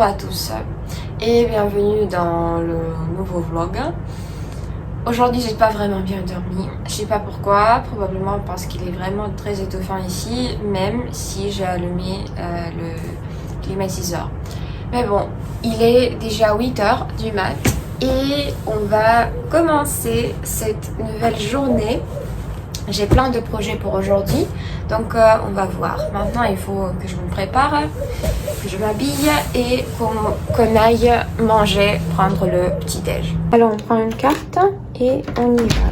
Bonjour à tous et bienvenue dans le nouveau vlog. Aujourd'hui j'ai pas vraiment bien dormi, je sais pas pourquoi, probablement parce qu'il est vraiment très étouffant ici, même si j'ai allumé le climatiseur. Mais bon, il est déjà 8h du mat et on va commencer cette nouvelle journée. J'ai plein de projets pour aujourd'hui, donc on va voir. Maintenant il faut que je me prépare, que je m'habille et qu'on aille manger, prendre le petit déj. Alors on prend une carte et on y va.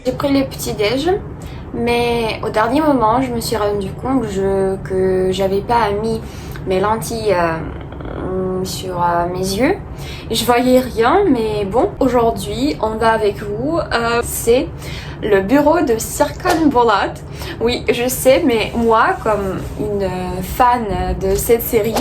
J'ai pris le petit déj. Mais au dernier moment, je me suis rendu compte que j'avais pas mis mes lentilles sur mes yeux. Je voyais rien, mais bon, aujourd'hui, on va avec vous. C'est le bureau de Serkan Bolat. Oui, je sais, mais moi, comme une fan de cette série,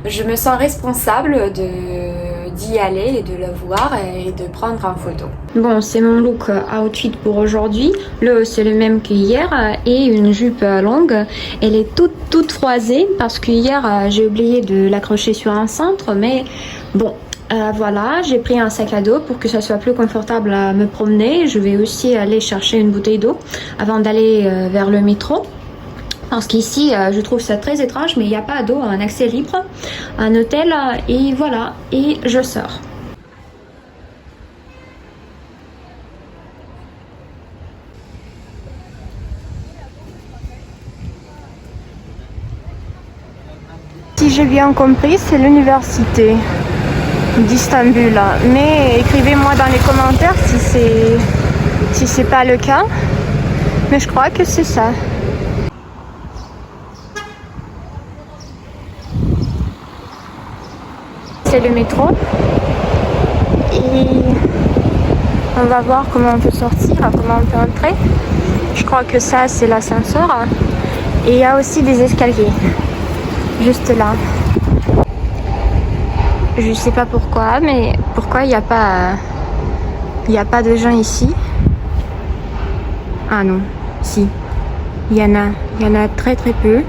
je me sens responsable d'y aller et de le voir et de prendre en photo. Bon, c'est mon look outfit pour aujourd'hui. C'est le même qu'hier et une jupe longue. Elle est toute froisée parce que hier j'ai oublié de l'accrocher sur un cintre, mais bon. Voilà, j'ai pris un sac à dos pour que ça soit plus confortable à me promener. Je vais aussi aller chercher une bouteille d'eau avant d'aller vers le métro. Parce qu'ici, je trouve ça très étrange, mais il n'y a pas d'eau en accès libre, un hôtel, et voilà, et je sors. Si j'ai bien compris, c'est l'université d'Istanbul, mais écrivez-moi dans les commentaires si c'est pas le cas, mais je crois que c'est ça. C'est le métro et on va voir comment on peut sortir, comment on peut entrer. Je crois que ça c'est l'ascenseur et il y a aussi des escaliers juste là. Je sais pas pourquoi, mais pourquoi il n'y a pas de gens ici? Ah non, si, il y en a très peu.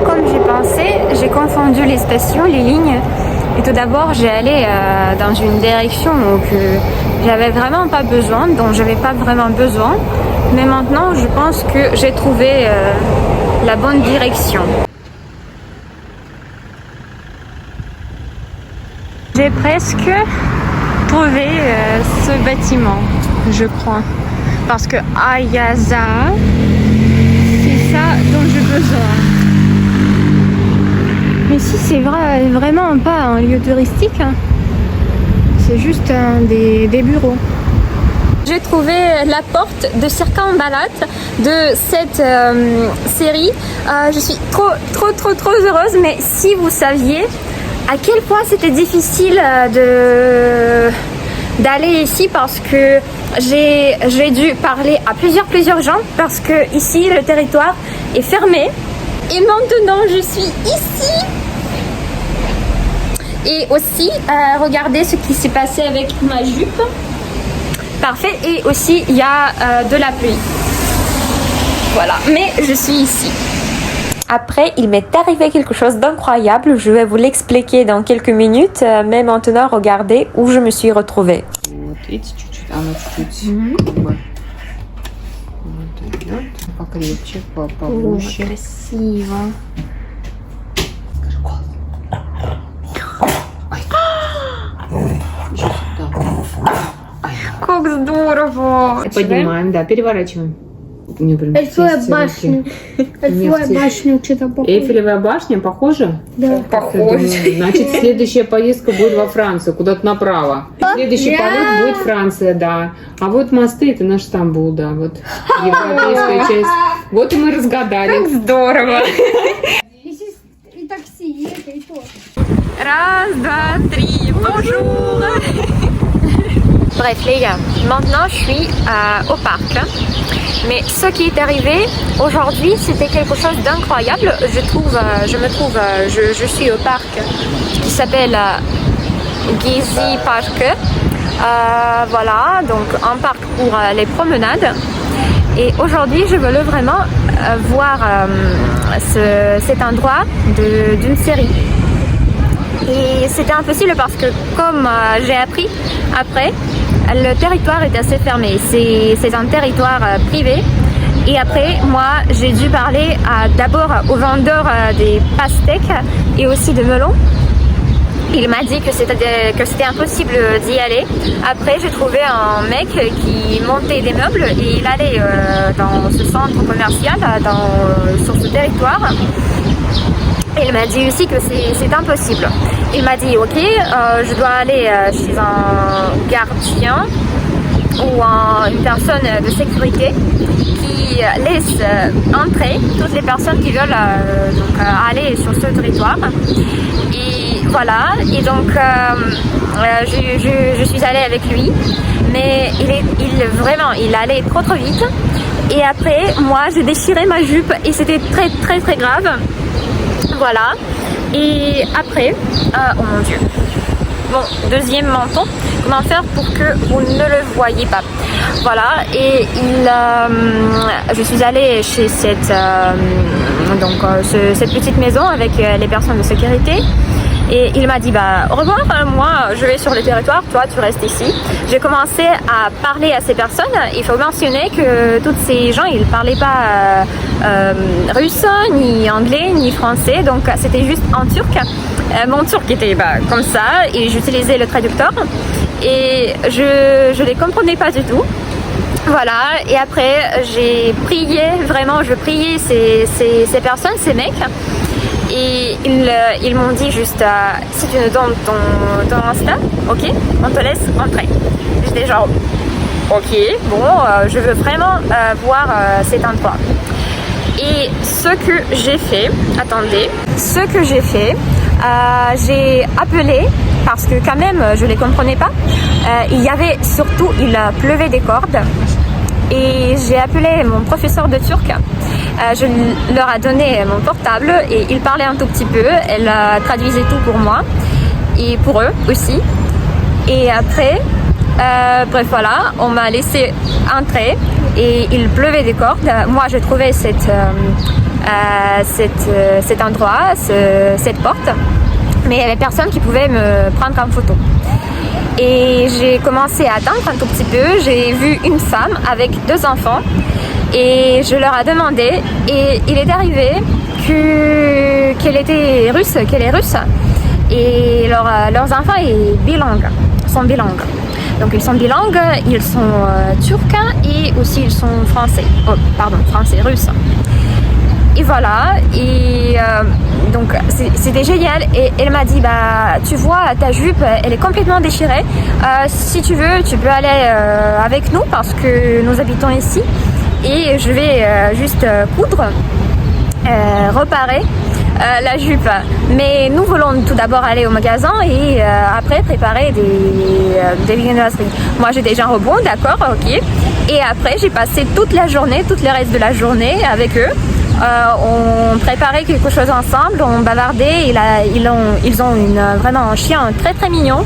Comme j'ai pensé, j'ai confondu les stations, les lignes. Et tout d'abord, j'ai allé dans une direction que j'avais vraiment pas besoin, dont j'avais pas vraiment besoin. Mais maintenant, je pense que j'ai trouvé la bonne direction. J'ai presque trouvé ce bâtiment, je crois. Parce que Ayaza, c'est ça dont j'ai besoin. Mais si c'est vraiment pas un lieu touristique, hein. C'est juste des bureaux. J'ai trouvé la porte de Serkan Bolat de cette série. Je suis trop heureuse, mais si vous saviez à quel point c'était difficile d'aller ici parce que j'ai dû parler à plusieurs gens parce que ici le territoire est fermé. Et maintenant je suis ici. Et aussi regardez ce qui s'est passé avec ma jupe. Parfait, et aussi il y a de la pluie. Voilà, mais je suis ici. Après, il m'est arrivé quelque chose d'incroyable. Je vais vous l'expliquer dans quelques minutes. Mais maintenant, regardez où je me suis retrouvée. Красиво. Как здорово! Поднимаем, да, переворачиваем. Эйфелевая башня. Эйфелевая башня что-то похоже. Эйфелевая башня похожа? Да. Похоже. Значит, следующая поездка будет во Францию, куда-то направо. Следующий полет будет Франция, да. А вот мосты, это наш Стамбул, да. Вот европейская часть. Вот и мы разгадали. Здорово! И такси, и это, и то. Раз, два, три, bonjour! Bref les gars, maintenant je suis au parc. Mais ce qui est arrivé aujourd'hui, c'était quelque chose d'incroyable. Je suis au parc qui s'appelle Gezi Park. Voilà, donc un parc pour les promenades. Et aujourd'hui, je voulais vraiment voir cet endroit d'une série. Et c'était impossible parce que, comme j'ai appris après, le territoire est assez fermé. C'est un territoire privé. Et après, moi, j'ai dû parler d'abord aux vendeurs des pastèques et aussi de melons. Il m'a dit que c'était impossible d'y aller. Après, j'ai trouvé un mec qui montait des meubles et il allait dans ce centre commercial, sur ce territoire. Et il m'a dit aussi que c'est impossible. Il m'a dit, ok, je dois aller chez un gardien ou une personne de sécurité qui laisse entrer toutes les personnes qui veulent aller sur ce territoire. Et voilà, et donc je suis allée avec lui, mais il allait trop vite. Et après, moi, j'ai déchiré ma jupe et c'était très très très grave. Voilà, et après, oh mon Dieu. Bon, deuxième menton, comment faire pour que vous ne le voyez pas. Voilà, et je suis allée chez cette petite maison avec les personnes de sécurité. Et il m'a dit, au revoir, moi je vais sur le territoire, toi tu restes ici. J'ai commencé à parler à ces personnes. Il faut mentionner que tous ces gens, ils ne parlaient pas russe, ni anglais, ni français. Donc c'était juste en turc. Mon turc était comme ça et j'utilisais le traducteur. Et je ne les comprenais pas du tout. Voilà, et après j'ai prié, vraiment je priais ces personnes, ces mecs. Et ils m'ont dit juste, si tu nous donnes ton Insta, ok, on te laisse entrer. J'étais genre, ok, bon, je veux vraiment voir cet endroit. Et ce que j'ai fait, j'ai appelé, parce que quand même, je ne les comprenais pas. Il pleuvait des cordes. Et j'ai appelé mon professeur de turc. Je leur ai donné mon portable et ils parlaient un tout petit peu. Elle traduisait tout pour moi et pour eux aussi. Et après, bref voilà, on m'a laissé entrer et il pleuvait des cordes. Moi, j'ai trouvé cet endroit, cette porte, mais il y avait personne qui pouvait me prendre en photo. Et j'ai commencé à attendre un tout petit peu. J'ai vu une femme avec 2 enfants et je leur ai demandé et il est arrivé qu'elle est russe. Et leurs enfants sont bilingues. Donc ils sont bilingues, ils sont turcs et aussi ils sont français. Français, russe. Et voilà, et donc c'était génial. Et elle m'a dit, tu vois, ta jupe, elle est complètement déchirée. Si tu veux, tu peux aller avec nous parce que nous habitons ici. Et je vais juste coudre, réparer la jupe. Mais nous voulons tout d'abord aller au magasin et après préparer des viennoiseries. Moi j'ai déjà un rebond, d'accord, ok. Et après j'ai passé tout le reste de la journée avec eux. On préparait quelque chose ensemble, on bavardait. Ils ont vraiment un chien très très mignon.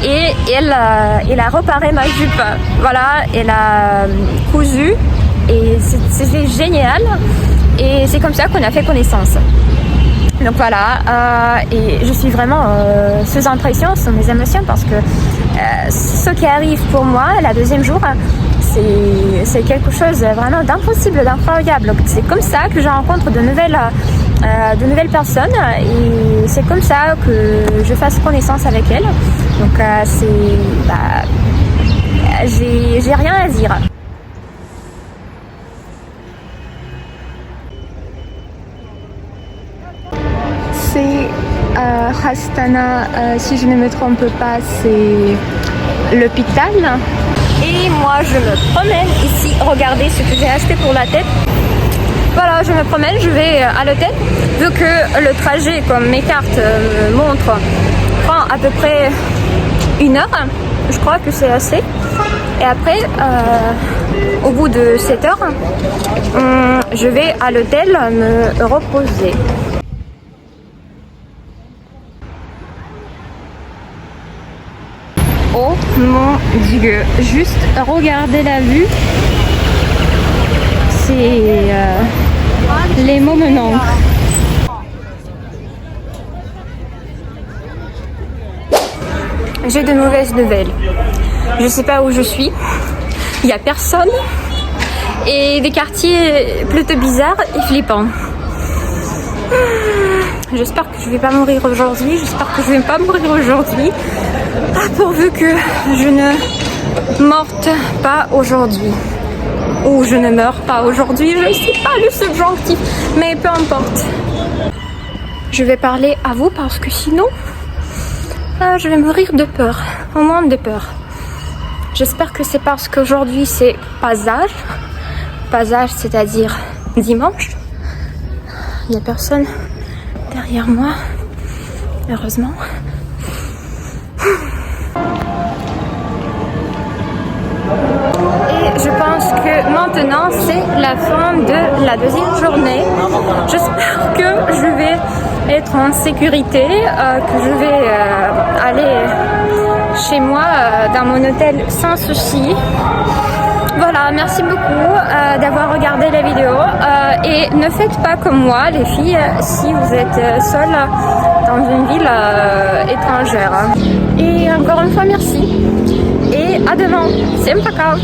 Et elle a réparé ma jupe. Voilà, elle a cousu. Et c'était génial. Et c'est comme ça qu'on a fait connaissance. Donc voilà, et je suis vraiment sous impression sur mes émotions parce que ce qui arrive pour moi, la deuxième jour, c'est quelque chose vraiment d'impossible, d'incroyable. Donc c'est comme ça que je rencontre de nouvelles personnes et c'est comme ça que je fasse connaissance avec elles. Donc j'ai rien à dire. C'est Hastana, si je ne me trompe pas, c'est l'hôpital. Et moi je me promène ici, regardez ce que j'ai acheté pour la tête. Voilà, je me promène, je vais à l'hôtel. Vu que le trajet, comme mes cartes montrent, prend à peu près 1 heure. je crois que c'est assez. Et après, au bout de 7 heures, je vais à l'hôtel me reposer. Oh mon Dieu, juste regardez la vue. C'est les mots me manquent. J'ai de mauvaises nouvelles. Je sais pas où je suis. Il y a personne. Et des quartiers plutôt bizarres et flippants. J'espère que je vais pas mourir aujourd'hui. J'espère que je vais pas mourir aujourd'hui. Ah, pourvu que je ne morte pas aujourd'hui. Ou je ne meurs pas aujourd'hui. Je ne sais pas le subjonctif. Mais peu importe. Je vais parler à vous parce que sinon, je vais mourir de peur. Au moins de peur. J'espère que c'est parce qu'aujourd'hui c'est Passage. Passage, c'est-à-dire dimanche. Il n'y a personne derrière moi. Heureusement. Et je pense que maintenant c'est la fin de la deuxième journée. J'espère que je vais être en sécurité, que je vais aller chez moi dans mon hôtel sans souci. Voilà, merci beaucoup d'avoir regardé la vidéo et ne faites pas comme moi les filles si vous êtes seules dans une ville étrangère. Et encore une fois merci et à demain. Всем пока.